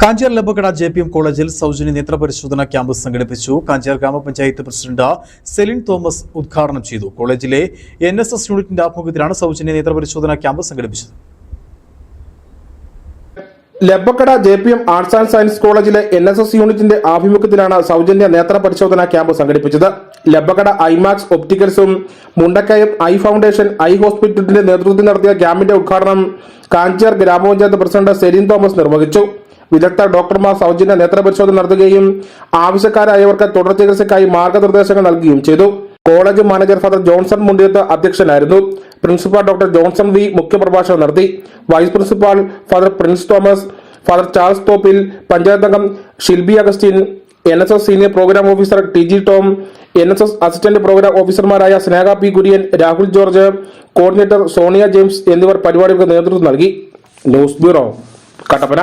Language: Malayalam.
കാഞ്ചാർ ലബക്കട JPM കോളേജിൽ സൗജന്യ നേത്രപരിശോധന ക്യാമ്പ് സംഘടിപ്പിച്ചു. കാഞ്ചാർ ഗ്രാമപഞ്ചായത്ത് പ്രസിഡന്റ് സെലിൻ തോമസ് ഉദ്ഘാടനം ചെയ്തു. കോളേജിലെ NSS യൂണിറ്റിന്റെ ആഭിമുഖ്യത്തിലാണ് സൗജന്യ നേത്രപരിശോധന ക്യാമ്പ് സംഘടിപ്പിച്ചത്. Labbakkada JPM arts and science കോളേജിലെ NSS യൂണിറ്റിന്റെ ആഭിമുഖ്യത്തിലാണ് സൗജന്യ നേത്ര പരിശോധന ക്യാമ്പ് സംഘടിപ്പിച്ചത്. ലബക്കട ഐമാക്സ് ഒപ്റ്റിക്കൽസും മുണ്ടക്കയം ഐ ഫൗണ്ടേഷൻ ഐ ഹോസ്പിറ്റലിന്റെ നേതൃത്വത്തിൽ നടത്തിയ ക്യാമ്പിന്റെ ഉദ്ഘാടനം കാഞ്ചാർ ഗ്രാമപഞ്ചായത്ത് പ്രസിഡന്റ് സെലിൻ തോമസ് നിർവഹിച്ചു. വിദഗ്ധ ഡോക്ടർമാർ സൗജന്യ നേത്രപരിശോധന നടത്തുകയും ആവശ്യക്കാരായവർക്ക് തുടർ ചികിത്സയ്ക്കായി മാർഗനിർദ്ദേശങ്ങൾ നൽകുകയും ചെയ്തു. College manager father Johnson Mundiyath അധ്യക്ഷനായിരുന്നു. പ്രിൻസിപ്പാൾ ഡോക്ടർ ജോൺസൺ V മുഖ്യപ്രഭാഷണം നടത്തി. Vice principal father Prince Thomas, father Charles Thoppil, panchayat അംഗം Shilby Augustine, NSS senior programme officer TG Tom, NSS assistant programme ഓഫീസർമാരായ Sneha P Kurian, Rahul George, coordinator Sonia James എന്നിവർ പരിപാടികൾക്ക് നേതൃത്വം നൽകി. News bureau, Kattappana.